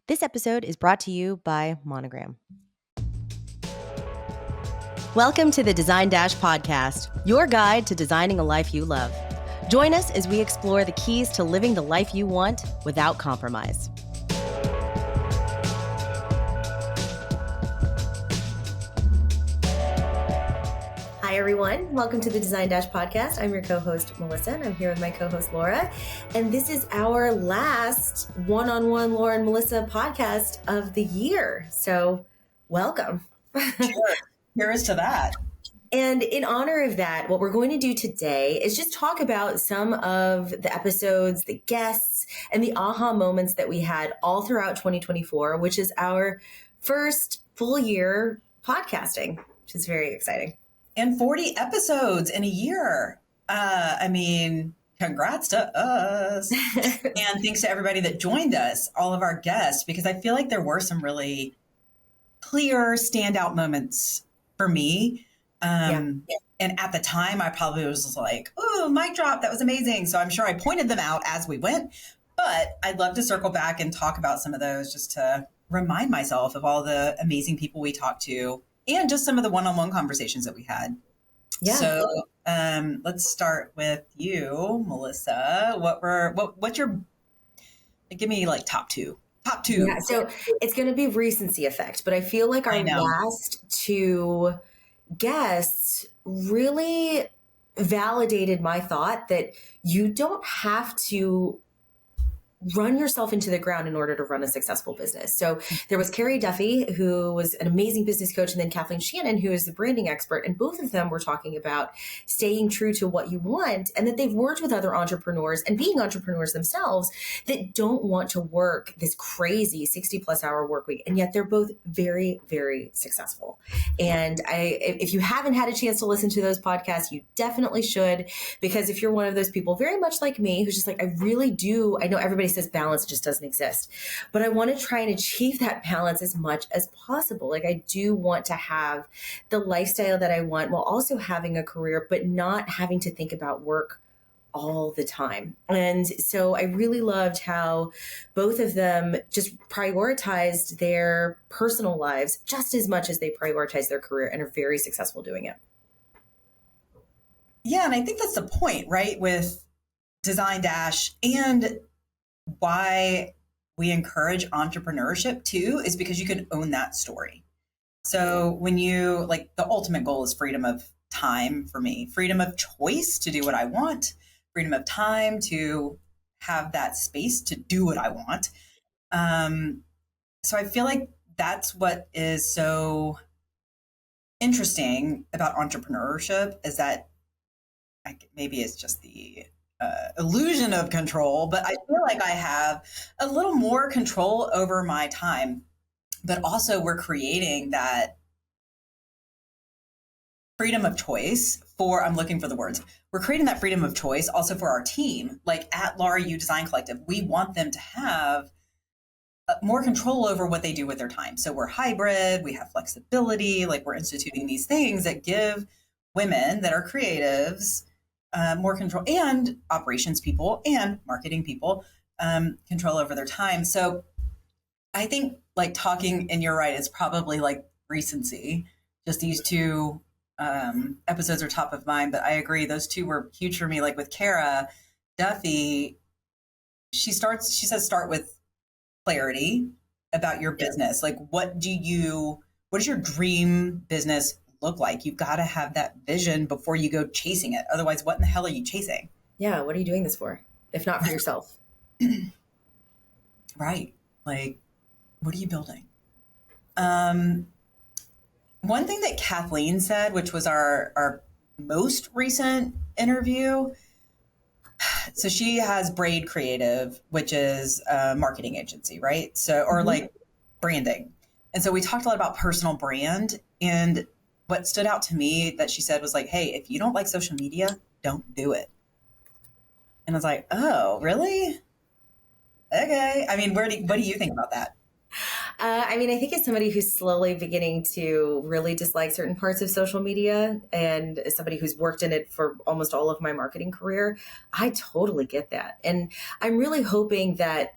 This episode is brought to you by Monogram. Welcome to the Design Dash podcast, your guide to designing a life you love. Join us as we explore the keys to living the life you want without compromise. Hi, everyone. Welcome to the Design Dash podcast. I'm your co-host, Melissa, and I'm here with my co-host, Laura. And this is our last one-on-one Laura and Melissa podcast of the year. So welcome. Sure. Here's to that. And in honor of that, what we're going to do today is just talk about some of the episodes, the guests, and the aha moments that we had all throughout 2024, which is our first full year podcasting, which is very exciting. And 40 episodes in a year. Congrats to us. And thanks to everybody that joined us, all of our guests, because I feel like there were some really clear standout moments for me. And at the time, I probably was like, oh, mic drop, that was amazing. So I'm sure I pointed them out as we went. But I'd love to circle back and talk about some of those just to remind myself of all the amazing people we talked to and just some of the one-on-one conversations that we had. Yeah. So let's start with you, Melissa. What's your, give me like top two. Yeah, so it's going to be recency effect, but I feel like our last two guests really validated my thought that you don't have to run yourself into the ground in order to run a successful business. So there was Carrie Duffy, who was an amazing business coach, and then Kathleen Shannon, who is the branding expert. And both of them were talking about staying true to what you want, and that they've worked with other entrepreneurs and being entrepreneurs themselves that don't want to work this crazy 60+ hour work week. And yet they're both very, very successful. And if you haven't had a chance to listen to those podcasts, you definitely should, because if you're one of those people very much like me, who's just like, I know everybody says balance just doesn't exist, but I want to try and achieve that balance as much as possible. Like, I do want to have the lifestyle that I want while also having a career, but not having to think about work all the time. And so I really loved how both of them just prioritized their personal lives just as much as they prioritize their career and are very successful doing it. Yeah. And I think that's the point, right? With Design Dash, and why we encourage entrepreneurship too, is because you can own that story. So when you, like, the ultimate goal is freedom of time for me, freedom of choice to do what I want, freedom of time to have that space to do what I want. So I feel like that's what is so interesting about entrepreneurship, is that maybe it's just the illusion of control, but I feel like I have a little more control over my time, but also we're creating that freedom of choice for, I'm looking for the words, we're creating that freedom of choice also for our team. Like at Laura U Design Collective, we want them to have more control over what they do with their time. So we're hybrid, we have flexibility, like we're instituting these things that give women that are creatives more control, and operations people and marketing people control over their time. So I think, like, talking, and you're right, it's probably like recency. Just these two episodes are top of mind, but I agree. Those two were huge for me. Like with Cara Duffy, she says, start with clarity about your business. Like, what does your dream business look like? You've got to have that vision before you go chasing it. Otherwise, what in the hell are you chasing? Yeah. What are you doing this for? If not for yourself? Right. Like, what are you building? One thing that Kathleen said, which was our most recent interview. So she has Braid Creative, which is a marketing agency, right? So, or like branding. And so we talked a lot about personal brand, and what stood out to me that she said was like, hey, if you don't like social media, don't do it. And I was like, oh, really? Okay. I mean, what do you think about that? I think as somebody who's slowly beginning to really dislike certain parts of social media, and as somebody who's worked in it for almost all of my marketing career, I totally get that. And I'm really hoping that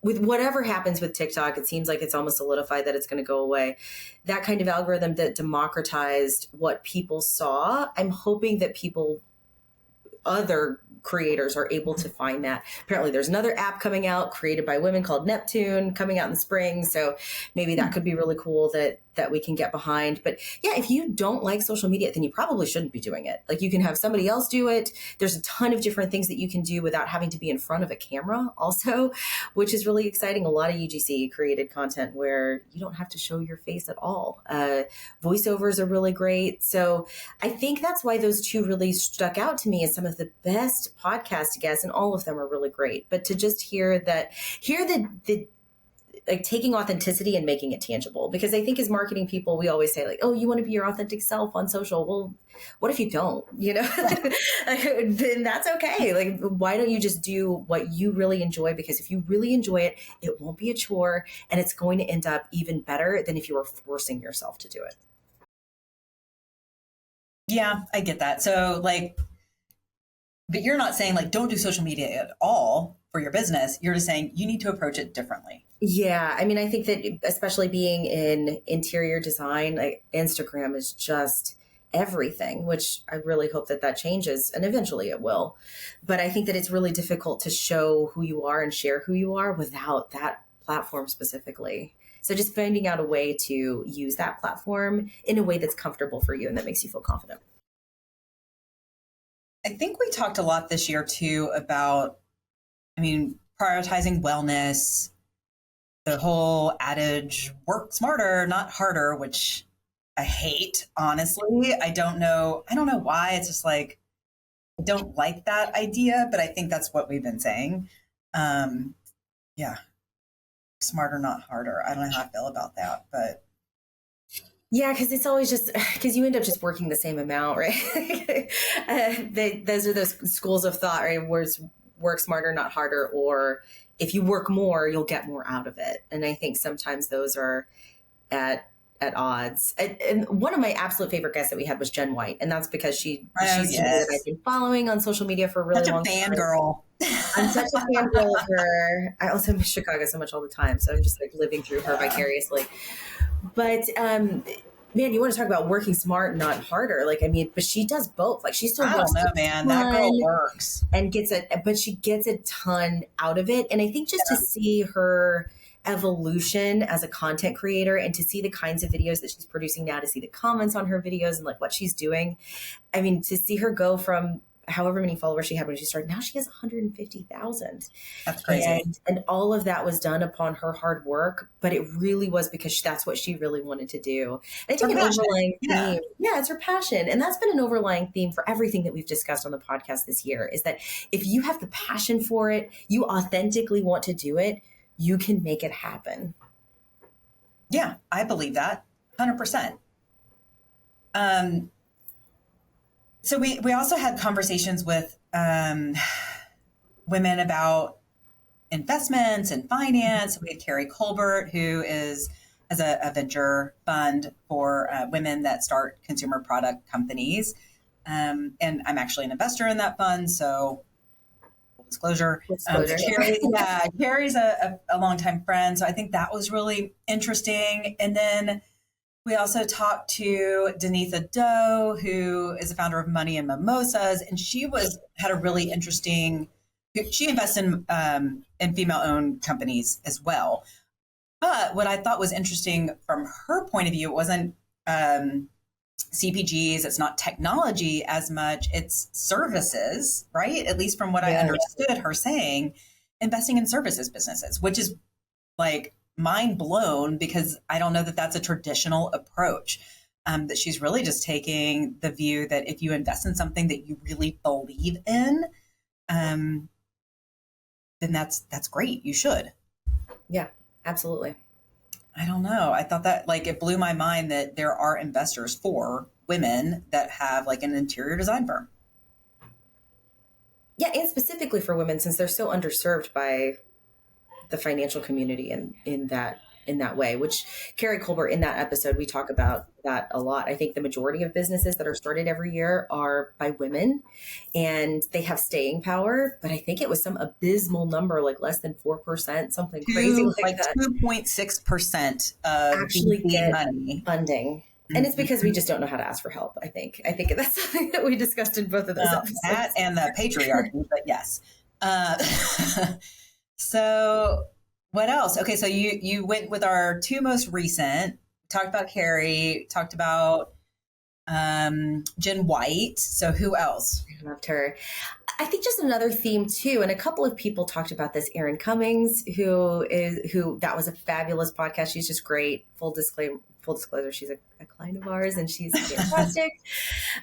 with whatever happens with TikTok, it seems like it's almost solidified that it's going to go away. That kind of algorithm that democratized what people saw, I'm hoping that other creators are able to find that. Apparently there's another app coming out created by women called Neptune coming out in the spring. So maybe that could be really cool that we can get behind. But yeah, if you don't like social media, then you probably shouldn't be doing it. Like, you can have somebody else do it. There's a ton of different things that you can do without having to be in front of a camera also, which is really exciting. A lot of UGC created content where you don't have to show your face at all. Voiceovers are really great. So I think that's why those two really stuck out to me as some of the best podcast guests, and all of them are really great. But to just hear the like taking authenticity and making it tangible, because I think as marketing people, we always say like, oh, you want to be your authentic self on social. Well, what if you don't, then that's okay. Like, why don't you just do what you really enjoy? Because if you really enjoy it, it won't be a chore, and it's going to end up even better than if you were forcing yourself to do it. Yeah, I get that. So but you're not saying like, don't do social media at all for your business. You're just saying you need to approach it differently. Yeah. I mean, I think that especially being in interior design, like, Instagram is just everything, which I really hope that changes, and eventually it will. But I think that it's really difficult to show who you are and share who you are without that platform specifically. So just finding out a way to use that platform in a way that's comfortable for you and that makes you feel confident. I think we talked a lot this year too about, prioritizing wellness, the whole adage, work smarter, not harder, which I hate, honestly. I don't know why. It's just like, I don't like that idea, but I think that's what we've been saying. Yeah. Smarter, not harder. I don't know how I feel about that, but yeah, because it's always just because you end up just working the same amount, right? Those are those schools of thought, right? Where it's work smarter, not harder, or if you work more, you'll get more out of it. And I think sometimes those are at odds. And one of my absolute favorite guests that we had was Jen White, and that's because she's somebody that I've been following on social media for a really long time. Such a fangirl. I'm such a fangirl of her. I also miss Chicago so much all the time, so I'm just like living through her vicariously. But man, you want to talk about working smart, not harder. But she does both. Like, she still I don't know, man. That girl works and but she gets a ton out of it. And I think just to see her evolution as a content creator and to see the kinds of videos that she's producing now, to see the comments on her videos and like what she's doing. I mean, to see her go from however many followers she had when she started, now she has 150,000. That's crazy. And all of that was done upon her hard work, but it really was because that's what she really wanted to do. And I think an overlying theme, it's her passion. And that's been an overlying theme for everything that we've discussed on the podcast this year, is that if you have the passion for it, you authentically want to do it, you can make it happen. Yeah, I believe that 100%. So we also had conversations with women about investments and finance. We had Carrie Colbert, who has a venture fund for women that start consumer product companies. And I'm actually an investor in that fund. So full disclosure. Carrie's a longtime friend. So I think that was really interesting. And then we also talked to Denitha Doe, who is the founder of Money and Mimosas, and she had a really interesting. She invests in female-owned companies as well. But what I thought was interesting from her point of view, it wasn't CPGs, it's not technology as much, it's services, right? At least from what I understood her saying, investing in services businesses, which is like mind blown, because I don't know that that's a traditional approach. That she's really just taking the view that if you invest in something that you really believe in, then that's great. You should. Yeah, absolutely. I don't know. I thought that it blew my mind that there are investors for women that have like an interior design firm. Yeah, and specifically for women, since they're so underserved by the financial community in that in that way, which Carrie Colbert, in that episode, we talk about that a lot. I think the majority of businesses that are started every year are by women and they have staying power. But I think it was some abysmal number, like less than 4%, something crazy like that. 2.6% of actually get money. Funding. And it's because we just don't know how to ask for help. I think that's something that we discussed in both of those episodes. That and the patriarchy, but yes. So what else? Okay, so you went with our two most recent. Talked about Carrie. Talked about Jen White. So who else? I loved her. I think just another theme too, and a couple of people talked about this. Erin Cummings, who that was a fabulous podcast. She's just great. Full disclosure, she's a client of ours, and she's fantastic.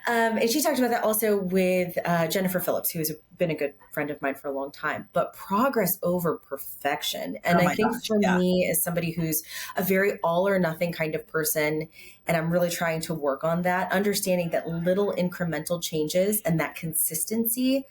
And she talked about that also with Jennifer Phillips, who has been a good friend of mine for a long time. But progress over perfection, and I think for me, as somebody who's a very all or nothing kind of person, and I'm really trying to work on that, understanding that little incremental changes and that consistency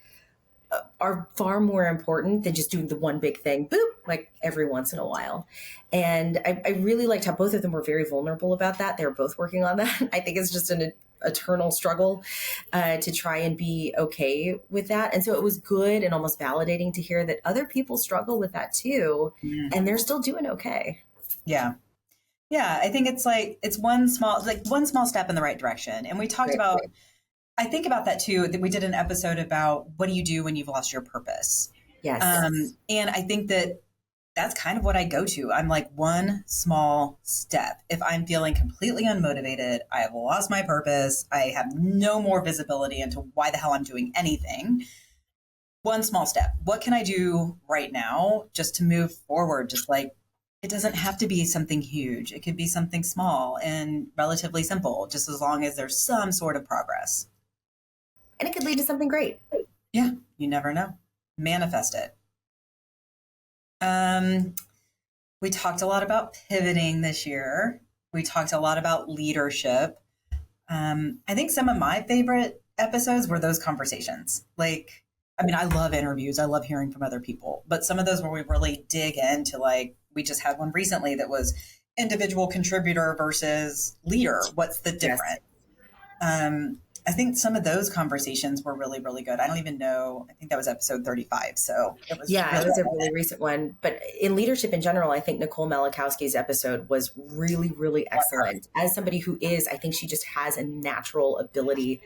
are far more important than just doing the one big thing, boop, like every once in a while. And I really liked how both of them were very vulnerable about that. They're both working on that. I think it's just an eternal struggle to try and be okay with that. And so it was good and almost validating to hear that other people struggle with that too, and they're still doing okay. Yeah. Yeah. I think it's one small step in the right direction. And we talked about, I think about that too, that we did an episode about what do you do when you've lost your purpose? Yes. And I think that's kind of what I go to. I'm like one small step. If I'm feeling completely unmotivated, I have lost my purpose, I have no more visibility into why the hell I'm doing anything. One small step. What can I do right now just to move forward? Just like, it doesn't have to be something huge. It could be something small and relatively simple, just as long as there's some sort of progress. And it could lead to something great. Yeah, you never know. Manifest it. We talked a lot about pivoting this year. We talked a lot about leadership. I think some of my favorite episodes were those conversations. Like, I mean, I love interviews. I love hearing from other people. But some of those where we really dig into, like, we just had one recently that was individual contributor versus leader. What's the difference? Yes. I think some of those conversations were really, really good. I don't even know. I think that was episode 35. So it was it was a really recent one. But in leadership in general, I think Nicole Malachowski's episode was really, really excellent. As somebody who I think she just has a natural ability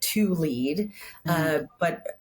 to lead. But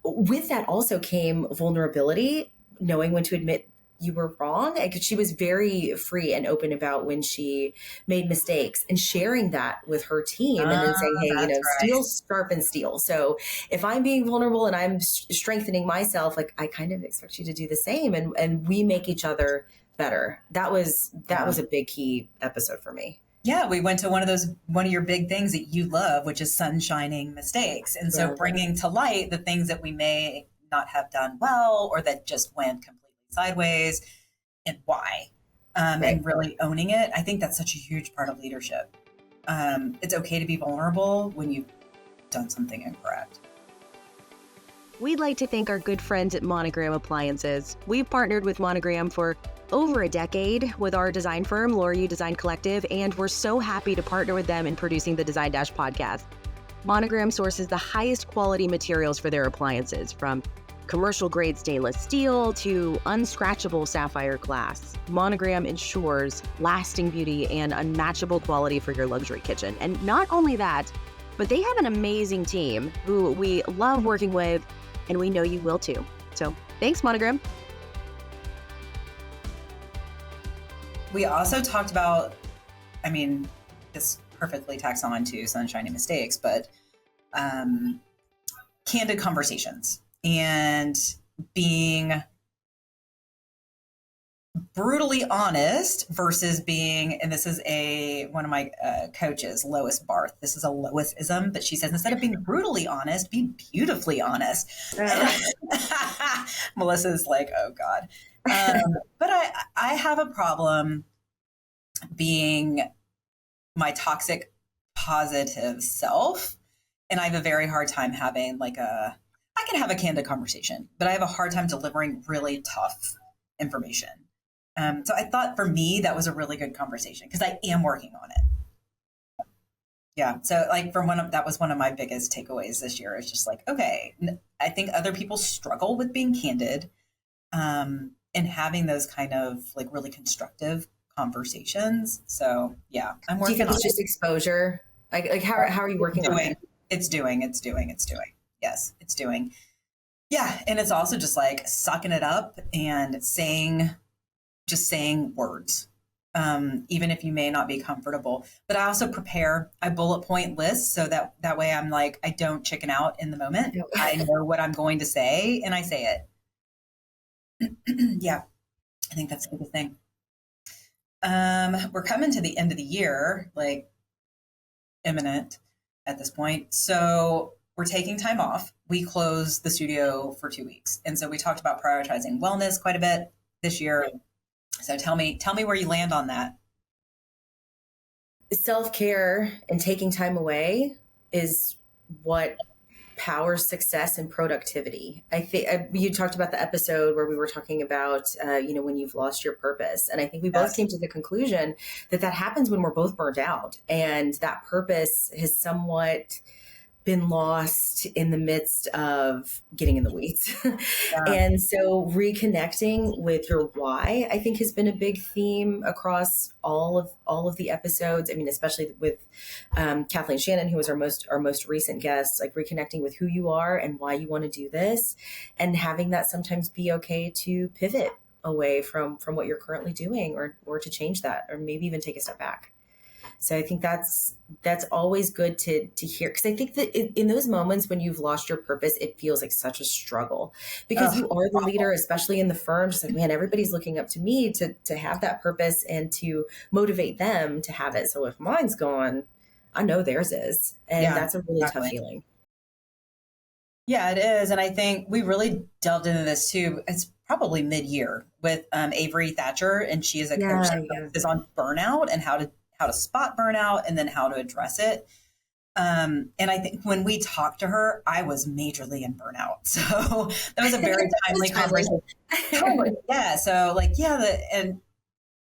with that also came vulnerability, knowing when to admit you were wrong. She was very free and open about when she made mistakes and sharing that with her team and then saying, hey, steel sharpens steel. So if I'm being vulnerable and I'm strengthening myself, like I kind of expect you to do the same, and we make each other better. That was a big key episode for me. Yeah, we went to one of your big things that you love, which is sunshining mistakes. And so bringing to light the things that we may not have done well or that just went completely sideways and why, and really owning it. I think that's such a huge part of leadership. It's okay to be vulnerable when you've done something incorrect. We'd like to thank our good friends at Monogram Appliances. We've partnered with Monogram for over a decade with our design firm, Laura You Design Collective, and we're so happy to partner with them in producing the Design Dash podcast. Monogram sources the highest quality materials for their appliances, from commercial grade stainless steel to unscratchable sapphire glass. Monogram ensures lasting beauty and unmatchable quality for your luxury kitchen. And not only that, but they have an amazing team who we love working with, and we know you will too. So thanks, Monogram. We also talked about, I mean, this perfectly tacks on to Sunshiny Mistakes, but candid conversations and being brutally honest versus being, and this is one of my coaches, Lois Barth. This is a Loisism, but she says, instead of being brutally honest, be beautifully honest. Melissa's like, oh God. But I have a problem being my toxic positive self. And I have a very hard time having I can have a candid conversation, but I have a hard time delivering really tough information. So I thought for me, that was a really good conversation because I am working on it. Yeah. So like that was one of my biggest takeaways this year. Is just like, okay, I think other people struggle with being candid, and having those kind of like really constructive conversations. So yeah, I'm Do you working think on it's it. just exposure? Like how are you working on it? It's doing. Yes, it's doing. Yeah. And it's also just like sucking it up and saying words, even if you may not be comfortable. But I also I bullet point lists so that way I'm like, I don't chicken out in the moment. No. I know what I'm going to say and I say it. Yeah. I think that's the biggest thing. We're coming to the end of the year, like imminent at this point. So we're taking time off. We closed the studio for 2 weeks. And so we talked about prioritizing wellness quite a bit this year. So tell me where you land on that. Self-care and taking time away is what powers success and productivity. I think you talked about the episode where we were talking about, when you've lost your purpose. And I think we both came to the conclusion that happens when we're both burnt out, and that purpose has somewhat been lost in the midst of getting in the weeds. Yeah. And so reconnecting with your why, I think, has been a big theme across all of the episodes. I mean, especially with Kathleen Shannon, who was our most recent guest, like reconnecting with who you are and why you want to do this, and having that sometimes be okay to pivot away from what you're currently doing, or to change that, or maybe even take a step back. So I think that's always good to hear, because I think that in those moments when you've lost your purpose, it feels like such a struggle, because you are the leader, especially in the firm. Just like, man, everybody's looking up to me to have that purpose and to motivate them to have it. So if mine's gone, I know theirs is, and that's a really tough feeling. Yeah, it is. And I think we really delved into this too. It's probably mid-year with Avery Thatcher, and she is a coach that focuses on burnout and how to spot burnout and then how to address it. And I think when we talked to her, I was majorly in burnout. So that was a very timely conversation. Yeah. So and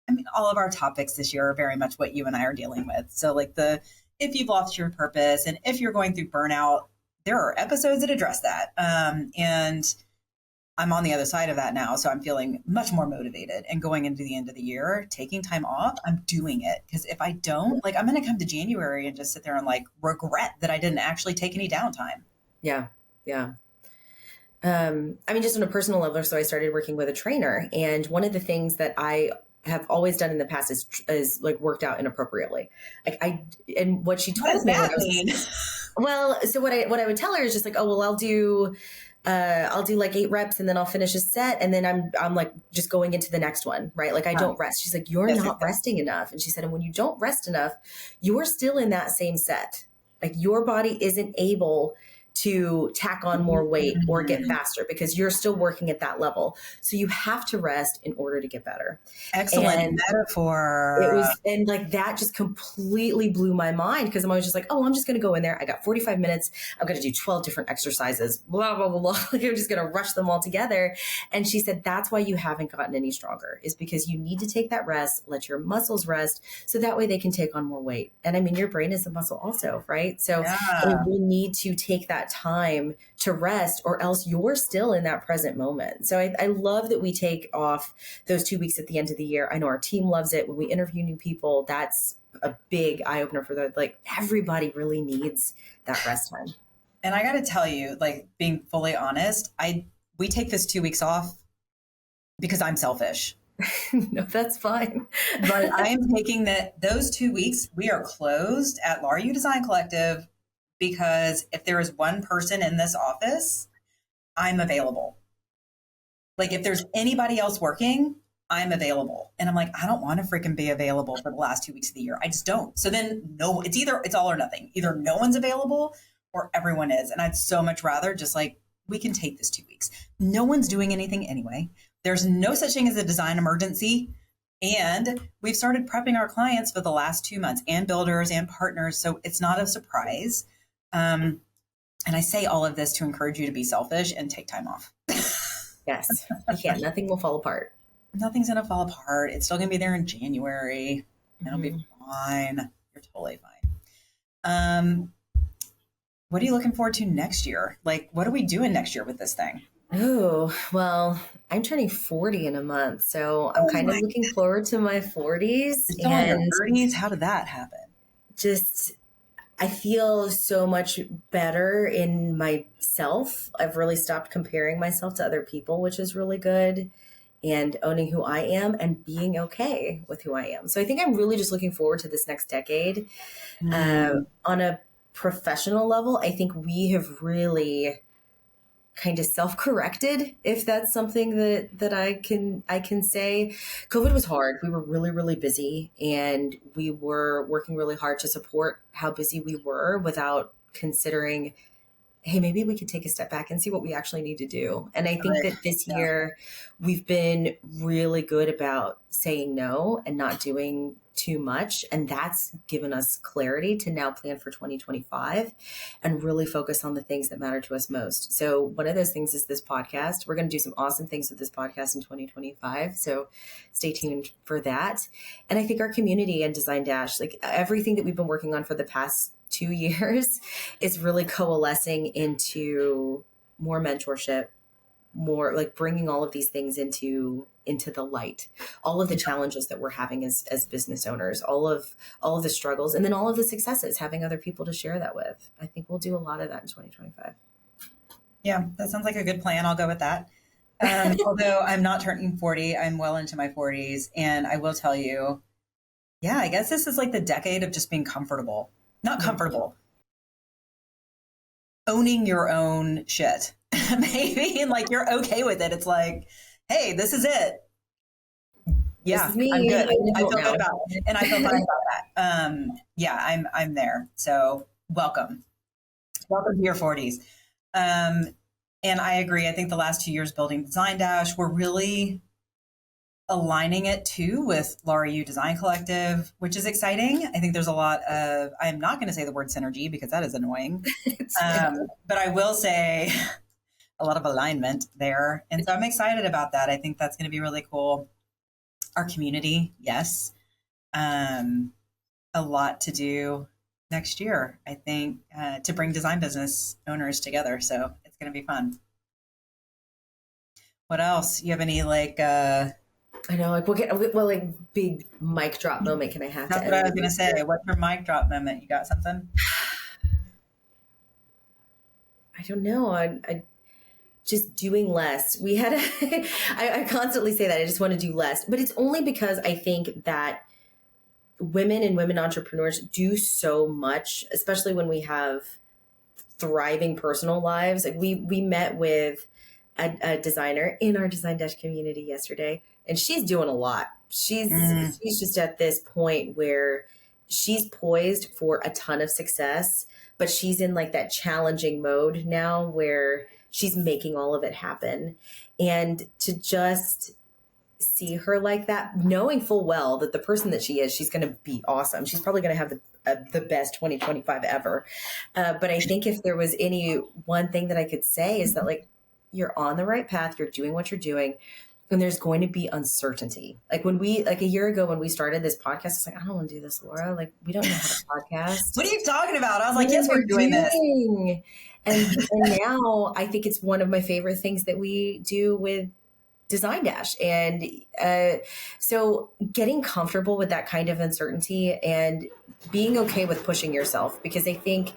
I mean, all of our topics this year are very much what you and I are dealing with. So like if you've lost your purpose and if you're going through burnout, there are episodes that address that. And I'm on the other side of that now. So I'm feeling much more motivated, and going into the end of the year, taking time off, I'm doing it. Because if I don't, like, I'm going to come to January and just sit there and like regret that I didn't actually take any downtime. Yeah. Yeah. I mean, just on a personal level. So I started working with a trainer, and one of the things that I have always done in the past is like worked out inappropriately. And what she told me, well, so what I would tell her is just like, oh, well, I'll do like 8 reps and then I'll finish a set. And then I'm like just going into the next one, right? Like I don't rest. She's like, you're not resting enough. And she said, and when you don't rest enough, you're still in that same set. Like your body isn't able to tack on more weight or get faster because you're still working at that level. So you have to rest in order to get better. Excellent metaphor. It was, and like that just completely blew my mind, because I'm always just like, oh, I'm just going to go in there. I got 45 minutes. I'm going to do 12 different exercises, blah, blah, blah, blah. Like I'm just going to rush them all together. And she said, that's why you haven't gotten any stronger, is because you need to take that rest, let your muscles rest, so that way they can take on more weight. And I mean, your brain is a muscle also, right? So we need to take that time to rest, or else you're still in that present moment. So I love that we take off those 2 weeks at the end of the year. I know our team loves it. When we interview new people, that's a big eye opener for them. Like everybody really needs that rest time. And I got to tell you, like being fully honest, we take this 2 weeks off because I'm selfish. No, that's fine. But I am taking those 2 weeks, we are closed at Laura U Design Collective, because if there is one person in this office, I'm available. Like if there's anybody else working, I'm available. And I'm like, I don't want to freaking be available for the last 2 weeks of the year. I just don't. So then it's all or nothing. Either no one's available or everyone is. And I'd so much rather just like, we can take this 2 weeks. No one's doing anything anyway. There's no such thing as a design emergency. And we've started prepping our clients for the last 2 months, and builders and partners. So it's not a surprise. And I say all of this to encourage you to be selfish and take time off. Yes, you can't. Nothing will fall apart. nothing's going to fall apart. It's still going to be there in January. It'll be fine. You're totally fine. What are you looking forward to next year? Like, what are we doing next year with this thing? Oh, well, I'm turning 40 in a month. So I'm kind of looking forward to my 40s. You're still in your 30s? How did that happen? Just, I feel so much better in myself. I've really stopped comparing myself to other people, which is really good, and owning who I am and being okay with who I am. So I think I'm really just looking forward to this next decade. On a professional level, I think we have really kind of self-corrected, if that's something that I can say. COVID was hard. We were really, really busy, and we were working really hard to support how busy we were without considering, hey, maybe we could take a step back and see what we actually need to do. And I think that this year we've been really good about saying no and not doing too much. And that's given us clarity to now plan for 2025 and really focus on the things that matter to us most. So one of those things is this podcast. We're going to do some awesome things with this podcast in 2025. So stay tuned for that. And I think our community and Design Dash, like everything that we've been working on for the past 2 years, is really coalescing into more mentorship, more like bringing all of these things into the light, all of the challenges that we're having as business owners, all of the struggles, and then all of the successes, having other people to share that with. I think we'll do a lot of that in 2025. Yeah, that sounds like a good plan. I'll go with that. Although I'm not turning 40, I'm well into my 40s. And I will tell you, yeah, I guess this is like the decade of just being comfortable. Not comfortable. Owning your own shit, maybe, and like you're okay with it. It's like, hey, this is it. Yeah, this is me. I'm good. I feel good about it, and I feel fine about that. Yeah, I'm there. So welcome to your 40s. And I agree. I think the last 2 years building Design Dash, we're really aligning it too with Laura U Design Collective, which is exciting. I think there's a lot of, I'm not going to say the word synergy because that is annoying, but I will say a lot of alignment there. And so I'm excited about that. I think that's going to be really cool. Our community, yes. A lot to do next year, I think, to bring design business owners together. So it's going to be fun. What else? You have any like, I know, like, like big mic drop moment can I have? That's what I was going to say. What's your mic drop moment? You got something? I don't know. I just doing less. We had, I constantly say that I just want to do less, but it's only because I think that women and women entrepreneurs do so much, especially when we have thriving personal lives. Like we met with a designer in our Design Dash community yesterday, and she's doing a lot. She's just at this point where she's poised for a ton of success, but she's in like that challenging mode now where she's making all of it happen. And to just see her like that, knowing full well that the person that she is, she's going to be awesome. She's probably going to have the best 2025 ever. But I think if there was any one thing that I could say is that, like, you're on the right path, you're doing what you're doing, and there's going to be uncertainty. Like a year ago when we started this podcast, it's like, I don't want to do this, Laura. Like, we don't know how to podcast. What are you talking about? I was like, yes, we're doing this. And now I think it's one of my favorite things that we do with Design Dash. And so getting comfortable with that kind of uncertainty and being okay with pushing yourself, because I think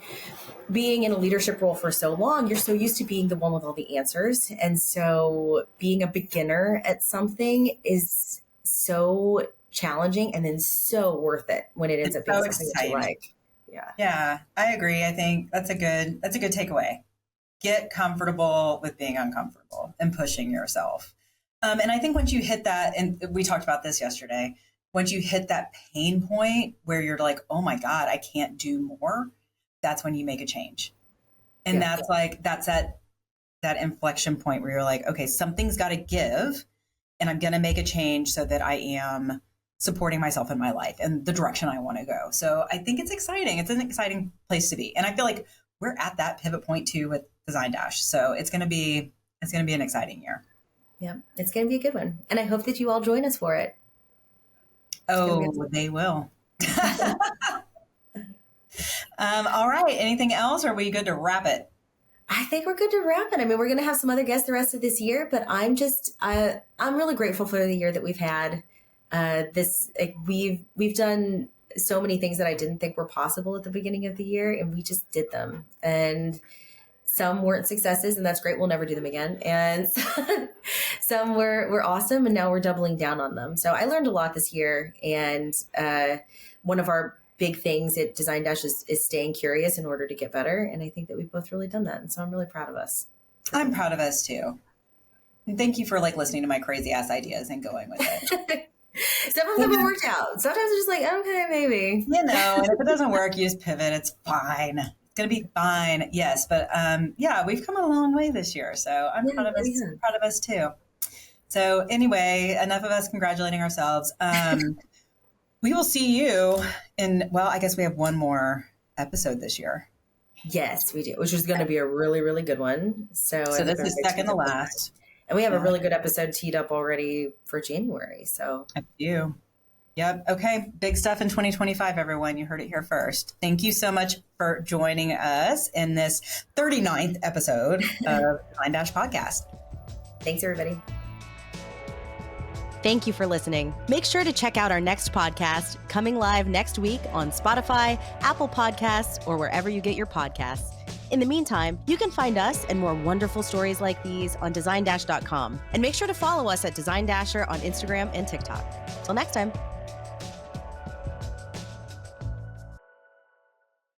being in a leadership role for so long, you're so used to being the one with all the answers. And so being a beginner at something is so challenging and then so worth it when it ends up being something that you like. Yeah, I agree. I think that's a good takeaway. Get comfortable with being uncomfortable and pushing yourself. And I think once you hit that, and we talked about this yesterday, once you hit that pain point where you're like, oh my God, I can't do more, that's when you make a change. And that's that inflection point where you're like, okay, something's got to give, and I'm going to make a change so that I am supporting myself in my life and the direction I want to go. So I think it's exciting. It's an exciting place to be. And I feel like we're at that pivot point too with Design Dash. So it's going to be an exciting year. Yeah, it's going to be a good one. And I hope that you all join us for it. Oh, they will. All right. Anything else? Or are we good to wrap it? I think we're good to wrap it. I mean, we're going to have some other guests the rest of this year, but I'm really grateful for the year that we've had. We've done so many things that I didn't think were possible at the beginning of the year, and we just did them. And some weren't successes, and that's great. We'll never do them again. And some were awesome, and now we're doubling down on them. So I learned a lot this year, and one of our big things at Design Dash is staying curious in order to get better. And I think that we've both really done that. And so I'm really proud of us. I'm proud of us too. And thank you for listening to my crazy ass ideas and going with it. Some of them have worked out. Sometimes it's just okay, maybe. And if it doesn't work, you just pivot. It's fine. It's going to be fine. Yes. But we've come a long way this year. So I'm proud of us too. So anyway, enough of us congratulating ourselves. We will see you I guess we have one more episode this year. Yes, we do, which is going to be a really, really good one. So this is second to last. And we have a really good episode teed up already for January. So I do. Yep. Okay. Big stuff in 2025, everyone. You heard it here first. Thank you so much for joining us in this 39th episode of Design Dash Podcast. Thanks, everybody. Thank you for listening. Make sure to check out our next podcast coming live next week on Spotify, Apple Podcasts, or wherever you get your podcasts. In the meantime, you can find us and more wonderful stories like these on designdash.com. And make sure to follow us at Design Dasher on Instagram and TikTok. Till next time.